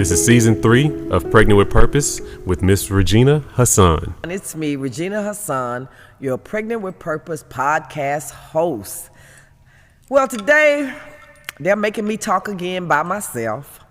This is season 3 of Pregnant with Purpose with Miss Regina Hassan. And it's me, Regina Hassan, your Pregnant with Purpose podcast host. Well, today they're making me talk again by myself.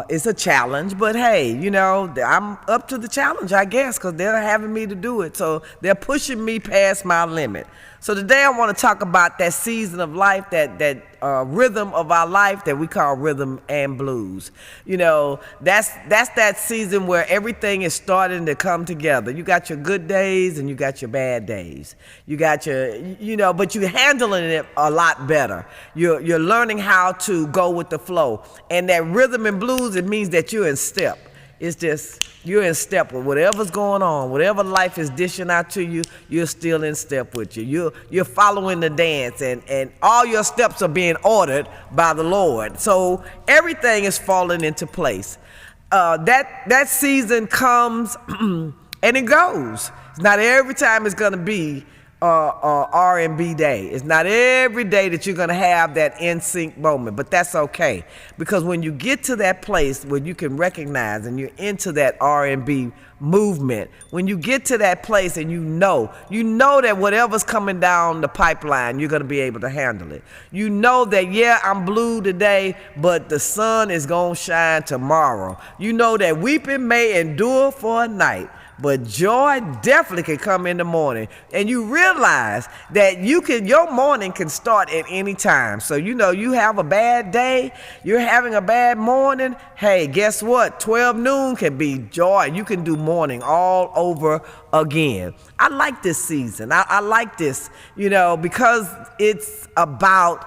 It's a challenge, but hey, you know, I'm up to the challenge, I guess, because they're having me to do it. So they're pushing me past my limit. So today I want to talk about that season of life, that rhythm of our life that we call rhythm and blues. You know, that's that season where everything is starting to come together. You got your good days and you got your bad days. You got your, you know, but you're handling it a lot better. You're learning how to go with the flow. And that rhythm and blues, it means that you're in step. It's just, you're in step with whatever's going on. Whatever life is dishing out to you, you're still in step with you. You're following the dance, and all your steps are being ordered by the Lord. So everything is falling into place. That season comes and it goes. It's not every time it's going to be R&B day. It's not every day that you're going to have that in sync moment, but that's okay, because when you get to that place where you can recognize and you're into that R&B movement, when you get to that place and you know that whatever's coming down the pipeline, you're going to be able to handle it. You know that, yeah, I'm blue today, but the sun is going to shine tomorrow. You know that weeping may endure for a night, but joy definitely can come in the morning. And you realize that your morning can start at any time. So, you know, you have a bad day, you're having a bad morning. Hey, guess what? 12 noon can be joy. You can do morning all over again. I like this season. I like this, you know, because it's about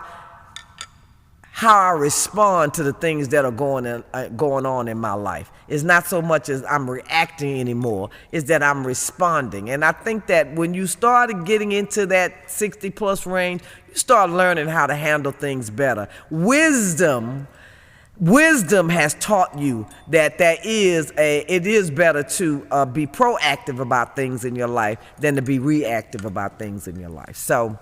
how I respond to the things that are going on in my life. It's not so much as I'm reacting anymore, it's that I'm responding. And I think that when you started getting into that 60 plus range, you start learning how to handle things better. Wisdom has taught you that it is better to be proactive about things in your life than to be reactive about things in your life. So,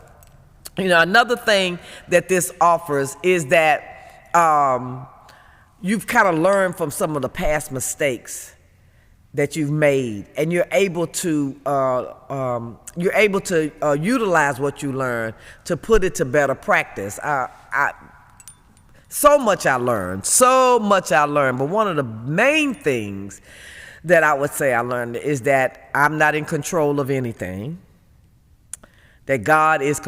you know, another thing that this offers is that you've kind of learned from some of the past mistakes that you've made, and you're able to utilize what you learned to put it to better practice. So much I learned, but one of the main things that I would say I learned is that I'm not in control of anything. That God is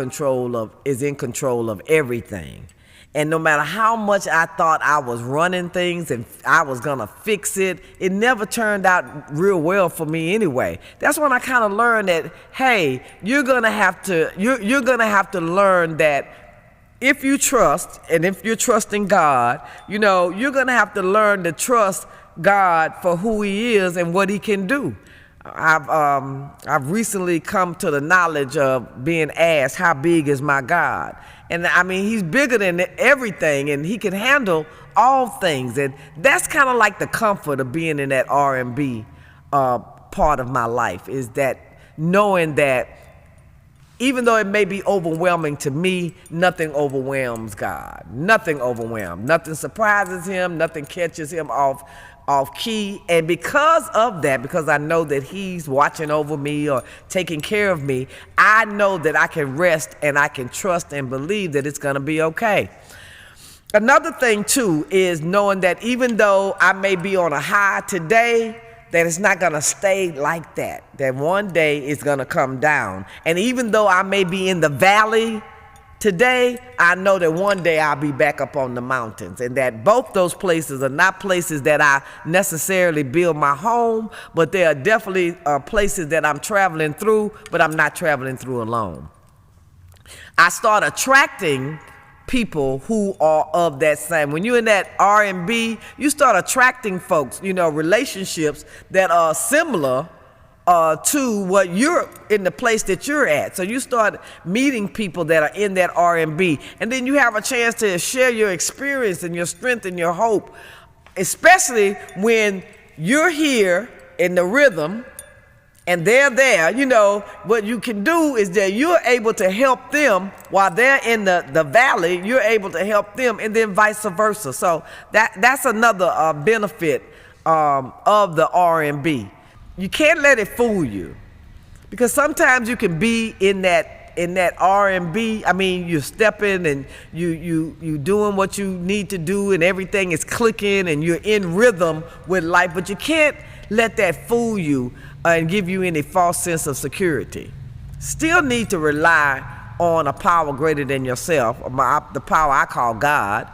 in control of everything. And no matter how much I thought I was running things and I was gonna fix it, it never turned out real well for me anyway. That's when I kind of learned that, hey, you're gonna have to learn that if you trust, and if you're trusting God, you know, you're gonna have to learn to trust God for who He is and what He can do. I've recently come to the knowledge of being asked, how big is my God? And I mean, He's bigger than everything, and He can handle all things. And that's kind of like the comfort of being in that R&B part of my life, is that knowing that even though it may be overwhelming to me, nothing overwhelms God. Nothing overwhelms. Nothing surprises Him. Nothing catches Him off key. And because of that, because I know that He's watching over me or taking care of me, I know that I can rest and I can trust and believe that it's going to be okay. Another thing too is knowing that even though I may be on a high today, that it's not going to stay like that. That one day it's going to come down. And even though I may be in the valley today, I know that one day I'll be back up on the mountains, and that both those places are not places that I necessarily build my home, but they are definitely places that I'm traveling through, but I'm not traveling through alone. I start attracting people who are of that same. When you're in that R&B, you start attracting folks, you know, relationships that are similar to what you're in the place that you're at. So you start meeting people that are in that R&B, and then you have a chance to share your experience and your strength and your hope, especially when you're here in the rhythm and they're there, what you can do is that you're able to help them while they're in the valley. You're able to help them, and then vice versa. So that's another benefit of the R&B. You can't let it fool you, because sometimes you can be in that R&B. I mean, you're stepping and you doing what you need to do, and everything is clicking, and you're in rhythm with life. But you can't let that fool you and give you any false sense of security. Still need to rely on a power greater than yourself, the power I call God.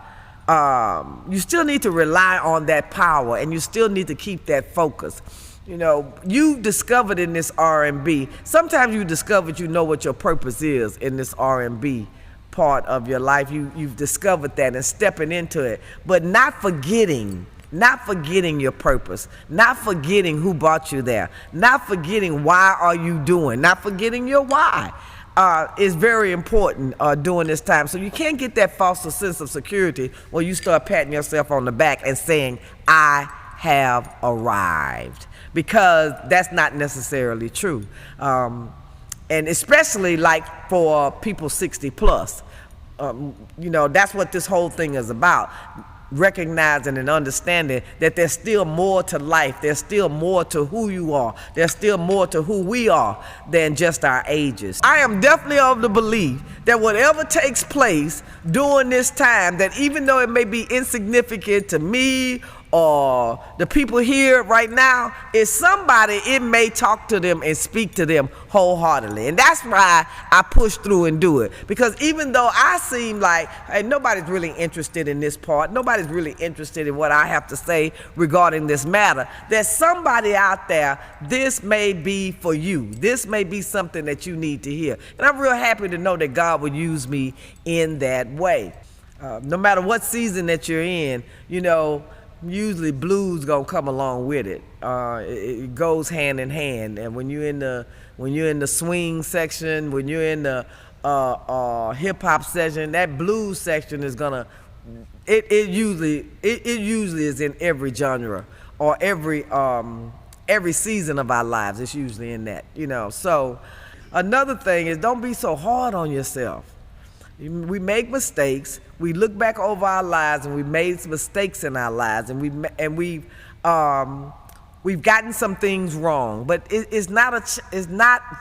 You still need to rely on that power, and you still need to keep that focus. You discovered in this R&B, sometimes you discovered what your purpose is in this R&B part of your life. You've discovered that and stepping into it, but not forgetting your purpose, not forgetting who brought you there, not forgetting why are you doing, not forgetting your why. Is very important during this time. So you can't get that false sense of security where you start patting yourself on the back and saying, I have arrived, because that's not necessarily true. And especially like for people 60 plus, that's what this whole thing is about. Recognizing and understanding that there's still more to life, there's still more to who you are, there's still more to who we are than just our ages. I am definitely of the belief that whatever takes place during this time, that even though it may be insignificant to me or the people here right now, is somebody, it may talk to them and speak to them wholeheartedly. And that's why I push through and do it. Because even though I seem like, hey, nobody's really interested in this part, nobody's really interested in what I have to say regarding this matter, there's somebody out there, this may be for you. This may be something that you need to hear. And I'm real happy to know that God would use me in that way. No matter what season that you're in, usually blues gonna come along with it. It goes hand in hand. And when you're in the swing section, when you're in the hip hop section, that blues section is gonna. It usually is in every genre or every season of our lives. It's usually in that. So another thing is, don't be so hard on yourself. We make mistakes. We look back over our lives, and we made some mistakes in our lives, and we've gotten some things wrong. But it's not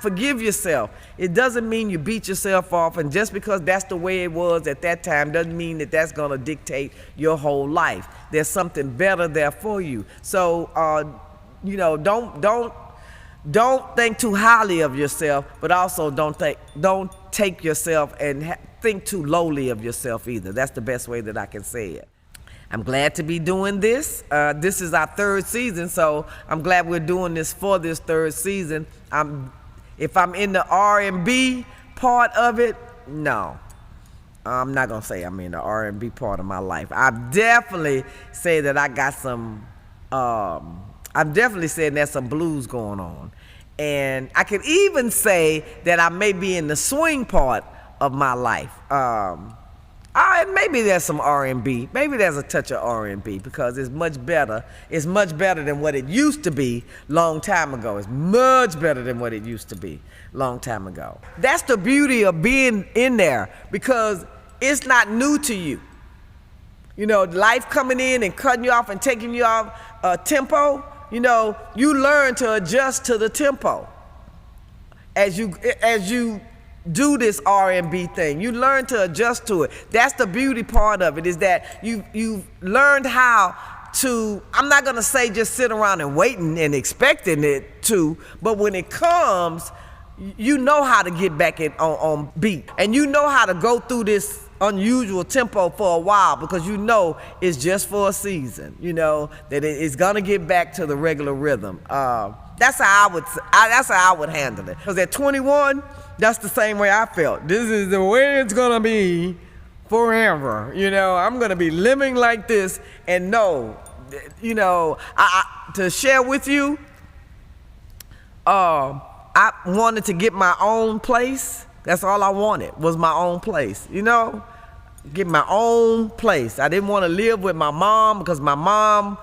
forgive yourself. It doesn't mean you beat yourself off, and just because that's the way it was at that time doesn't mean that that's gonna dictate your whole life. There's something better there for you. So don't think too highly of yourself, but also don't take yourself and think too lowly of yourself either. That's the best way that I can say it. I'm glad to be doing this. This is our third season, so I'm glad we're doing this for this third season. If I'm in the R&B part of it, no. I'm not gonna say I'm in the R&B part of my life. I definitely say that I got some. I'm definitely saying there's some blues going on, and I could even say that I may be in the swing part of my life. Maybe there's some R&B. Maybe there's a touch of R&B, because it's much better. It's much better than what it used to be long time ago. It's much better than what it used to be long time ago. That's the beauty of being in there, because it's not new to you. Life coming in and cutting you off and taking you off tempo. You learn to adjust to the tempo as you do this R&B thing. You learn to adjust to it. That's the beauty part of it, is that you've learned how to, I'm not gonna say just sit around and waiting and expecting it to, but when it comes, you know how to get back on beat, and you know how to go through this unusual tempo for a while, because it's just for a season. That it's gonna get back to the regular rhythm. That's how I would handle it. Because at 21, that's the same way I felt. This is the way it's gonna be forever. I'm gonna be living like this, and to share with you, I wanted to get my own place. That's all I wanted, was my own place. Get my own place. I didn't want to live with my mom, because my mom,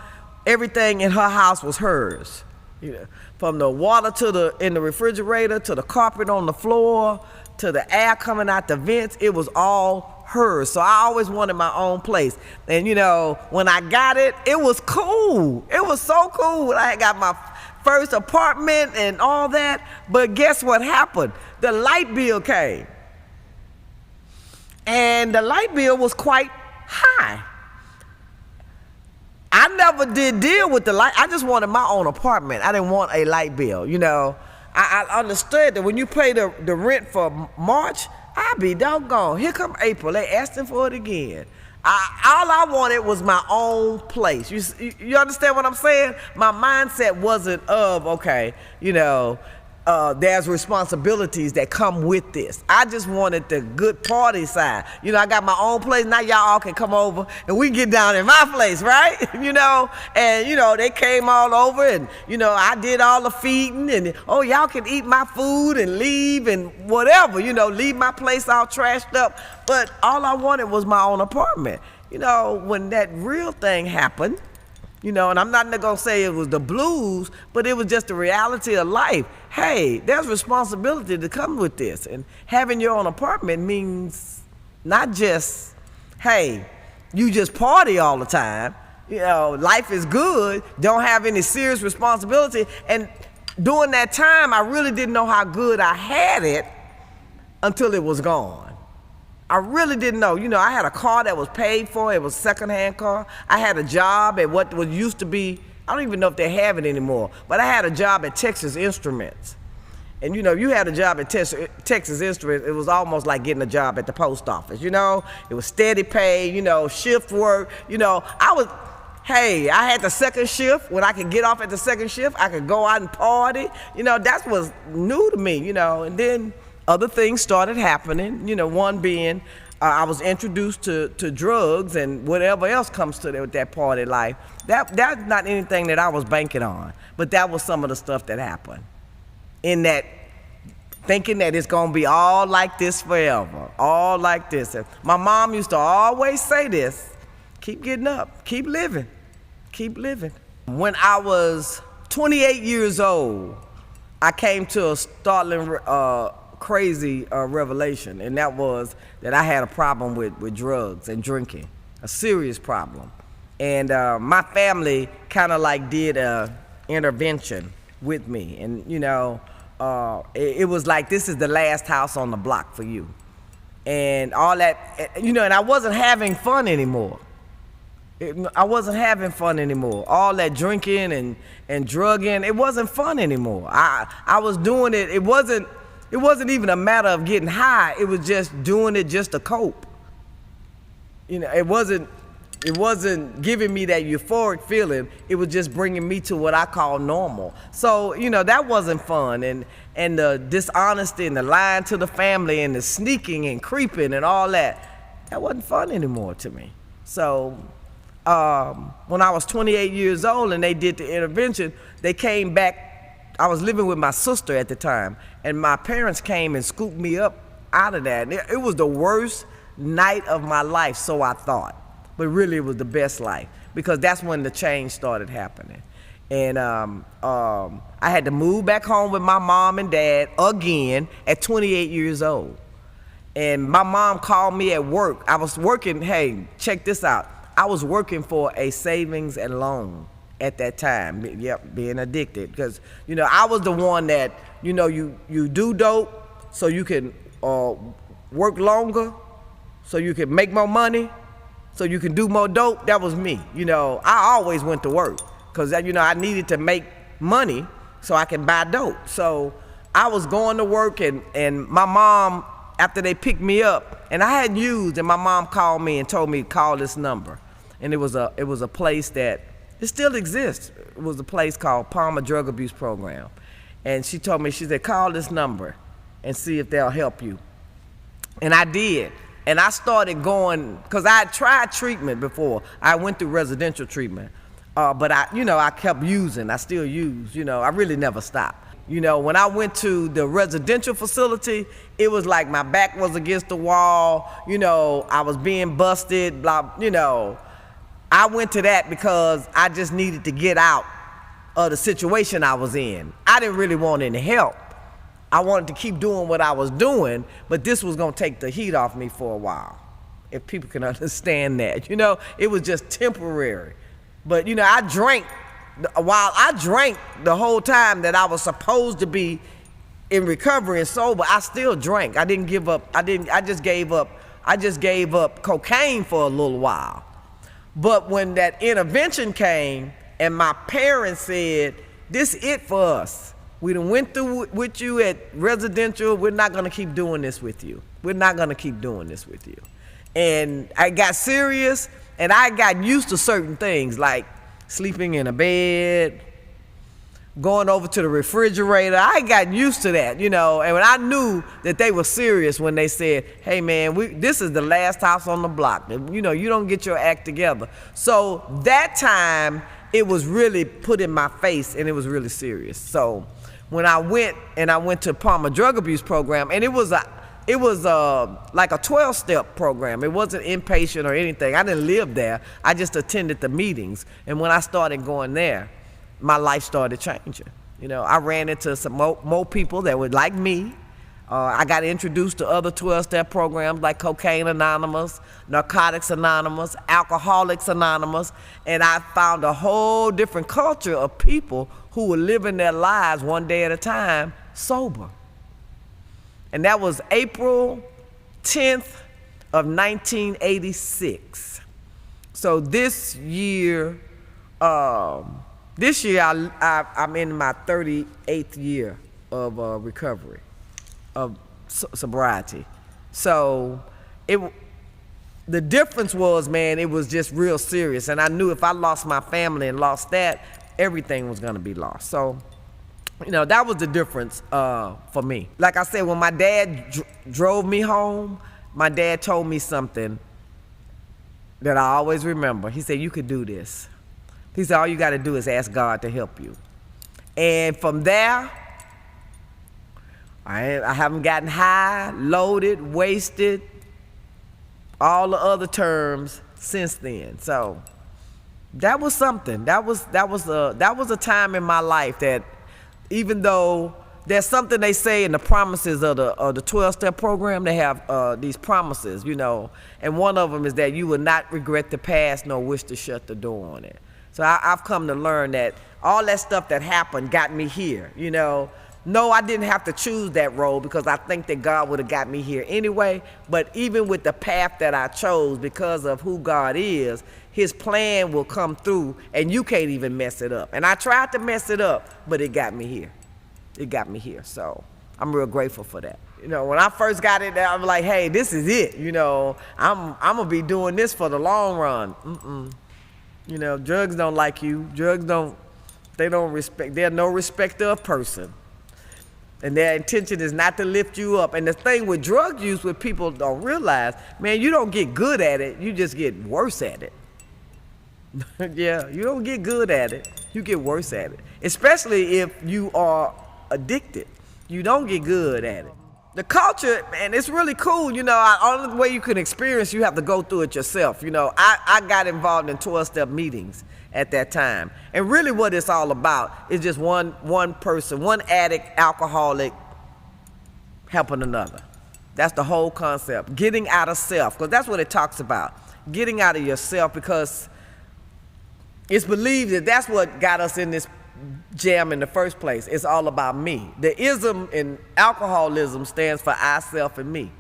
everything in her house was hers. You know, from the water in the refrigerator to the carpet on the floor to the air coming out the vents, it was all hers. So I always wanted my own place. And you know, when I got it, it was cool. It was so cool when I got my first apartment and all that. But guess what happened? The light bill came. And the light bill was quite high. I never did deal with the light. I just wanted my own apartment. I didn't want a light bill, you know. I understood that when you pay the rent for March, I'd be doggone. Here come April, they asking for it again. All I wanted was my own place. You understand what I'm saying? My mindset wasn't of, okay, you know, there's responsibilities that come with this. I just wanted the good party side. You know, I got my own place. Now y'all all can come over and we get down in my place, right? You know, and you know, they came all over and, you know, I did all the feeding and, oh, y'all can eat my food and leave and whatever, you know, leave my place all trashed up. But all I wanted was my own apartment. You know, when that real thing happened, you know, and I'm not gonna say it was the blues, but it was just the reality of life. Hey, there's responsibility to come with this. And having your own apartment means not just, hey, you just party all the time. You know, life is good, don't have any serious responsibility. And during that time, I really didn't know how good I had it until it was gone. I really didn't know. You know, I had a car that was paid for. It was a secondhand car. I had a job at what was used to be, I don't even know if they have it anymore, but I had a job at Texas Instruments. And you know, you had a job at Texas Instruments, it was almost like getting a job at the post office, you know? It was steady pay, you know, shift work, you know. I had the second shift. When I could get off at the second shift, I could go out and party. You know, that was new to me, you know. And then other things started happening, you know, one being I was introduced to drugs and whatever else comes to that party life. That's not anything that I was banking on, but that was some of the stuff that happened. In that, thinking that it's gonna be all like this forever, all like this. And my mom used to always say this, keep getting up, keep living, keep living. When I was 28 years old, I came to a startling crazy revelation, and that was that I had a problem with drugs and drinking, a serious problem. And my family kind of like did a intervention with me, and you know, it was like, this is the last house on the block for you, and all that, you know. And I wasn't having fun anymore. I wasn't having fun anymore. All that drinking and drugging, it wasn't fun anymore. I was doing it. It wasn't even a matter of getting high. It was just doing it just to cope. You know, it wasn't giving me that euphoric feeling. It was just bringing me to what I call normal. So, you know, that wasn't fun. And the dishonesty and the lying to the family and the sneaking and creeping and all that wasn't fun anymore to me. So when I was 28 years old and they did the intervention, they came back. I was living with my sister at the time, and my parents came and scooped me up out of that. It was the worst night of my life, so I thought. But really, it was the best life, because that's when the change started happening. And I had to move back home with my mom and dad again at 28 years old. And my mom called me at work. I was working, hey, check this out. I was working for a savings and loan at that time. Yep, being addicted, because you know, I was the one that, you know, you do dope so you can work longer, so you can make more money, so you can do more dope. That was me. You know, I always went to work because, you know, I needed to make money so I can buy dope. So I was going to work, and my mom, after they picked me up, and I hadn't used, and my mom called me and told me to call this number. And it was a place that, it still exists. It was a place called Palmer Drug Abuse Program. And she told me, she said, call this number and see if they'll help you. And I did. And I started going, because I had tried treatment before. I went through residential treatment. But I kept using. I still use. You know, I really never stopped. You know, when I went to the residential facility, it was like my back was against the wall. You know, I was being busted, blah, you know. I went to that because I just needed to get out of the situation I was in. I didn't really want any help. I wanted to keep doing what I was doing, but this was gonna take the heat off me for a while, if people can understand that. It was just temporary. But I drank, while I drank the whole time that I was supposed to be in recovery and sober, I still drank. I didn't give up. I just gave up cocaine for a little while. But when that intervention came and my parents said, this is it for us. We done went through with you at residential. We're not gonna keep doing this with you. We're not gonna keep doing this with you. And I got serious, and I got used to certain things like sleeping in a bed, going over to the refrigerator. I got used to that, and when I knew that they were serious when they said, hey man, this is the last house on the block. You don't get your act together. So that time, it was really put in my face, and it was really serious. So when I went to Palmer Drug Abuse Program, and it was like a 12-step program. It wasn't inpatient or anything. I didn't live there. I just attended the meetings. And when I started going there, my life started changing. I ran into some more people that were like me. I got introduced to other 12-step programs like Cocaine Anonymous, Narcotics Anonymous, Alcoholics Anonymous, and I found a whole different culture of people who were living their lives one day at a time sober. And that was April 10th of 1986. So this year I'm in my 38th year of recovery, of sobriety. So the difference was, man, it was just real serious. And I knew if I lost my family and lost that, everything was gonna be lost. So, that was the difference for me. Like I said, when my dad drove me home, my dad told me something that I always remember. He said, you could do this. He said, all you gotta do is ask God to help you. And from there, I haven't gotten high, loaded, wasted, all the other terms since then. So that was something. That was a time in my life that, even though there's something they say in the promises of the 12-step program, they have these promises, and one of them is that you will not regret the past nor wish to shut the door on it. So I've come to learn that all that stuff that happened got me here, No, I didn't have to choose that road because I think that God would have got me here anyway. But even with the path that I chose, because of who God is, his plan will come through and you can't even mess it up. And I tried to mess it up, but it got me here. It got me here. So I'm real grateful for that. When I first got it, I'm like, hey, this is it. I'm going to be doing this for the long run. Drugs don't like you. Drugs don't respect. They're no respecter of person. And their intention is not to lift you up. And the thing with drug use, what people don't realize, man, you don't get good at it, you just get worse at it. Yeah, you don't get good at it, you get worse at it. Especially if you are addicted, you don't get good at it. The culture, man, it's really cool. Only way you can experience, you have to go through it yourself. I got involved in 12-step meetings at that time. And really what it's all about is just one person, one addict, alcoholic, helping another. That's the whole concept. Getting out of self, because that's what it talks about. Getting out of yourself, because it's believed that that's what got us in this jam in the first place. It's all about me. The ism in alcoholism stands for I, self, and me.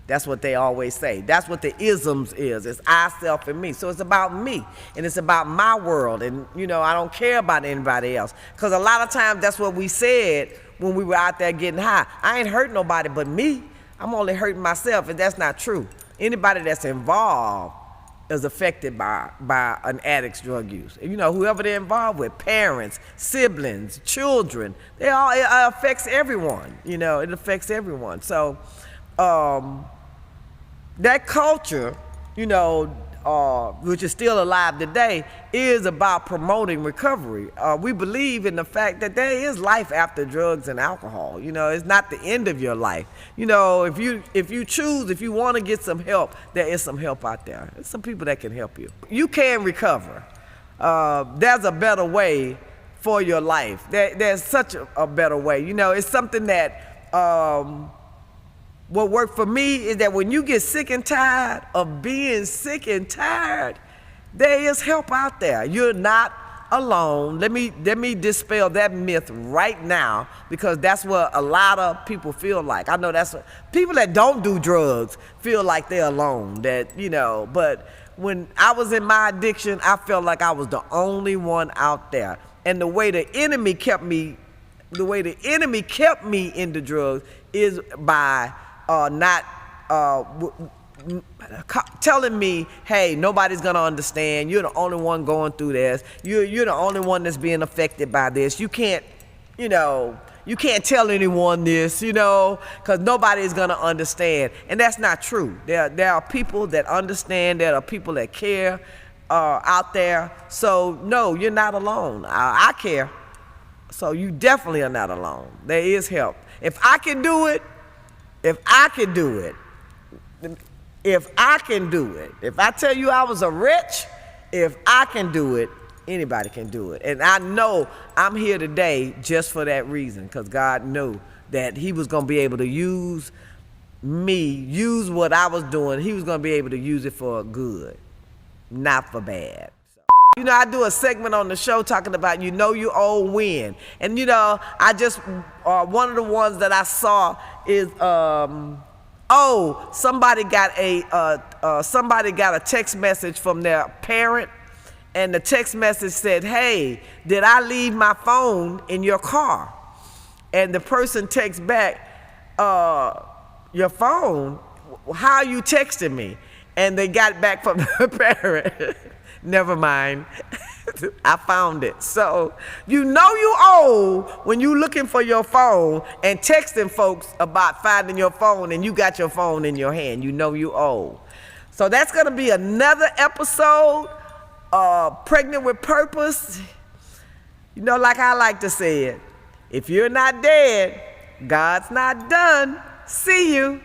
That's what they always say. That's what the isms is. It's I, self, and me. So it's about me, and it's about my world, and I don't care about anybody else. Because a lot of times that's what we said when we were out there getting high. I ain't hurt nobody but me. I'm only hurting myself, and that's not true. Anybody that's involved is affected by an addict's drug use. And, whoever they're involved with, parents, siblings, children, it affects everyone. It affects everyone. So that culture, which is still alive today, is about promoting recovery. We believe in the fact that there is life after drugs and alcohol. It's not the end of your life. If you want to get some help, there is some help out there. There's some people that can help you. You can recover. There's a better way for your life. There's such a better way. You know, it's something that what worked for me is that when you get sick and tired of being sick and tired, there is help out there. You're not alone. Let me dispel that myth right now, because that's what a lot of people feel like. I know that's what people that don't do drugs feel like they're alone. That, you know, but when I was in my addiction, I felt like I was the only one out there. And the way the enemy kept me into drugs is by telling me, hey, nobody's gonna understand. You're the only one going through this. You're the only one that's being affected by this. You can't tell anyone this, because nobody's gonna understand. And that's not true. There are people that understand. There are people that care out there. So no, you're not alone. I care. So you definitely are not alone. There is help. If I can do it, if I tell you I was a wretch, if I can do it, anybody can do it. And I know I'm here today just for that reason, because God knew that he was going to be able to use me, use what I was doing. He was going to be able to use it for good, not for bad. I do a segment on the show talking about you owe when. And I just, one of the ones that I saw is, somebody got a text message from their parent, and the text message said, hey, did I leave my phone in your car? And the person texts back, your phone? How are you texting me? And they got back from the parent. Never mind. I found it. So you owe when you looking for your phone and texting folks about finding your phone, and you got your phone in your hand. You owe. So that's going to be another episode of Pregnant with Purpose. Like I like to say it, if you're not dead, God's not done. See you.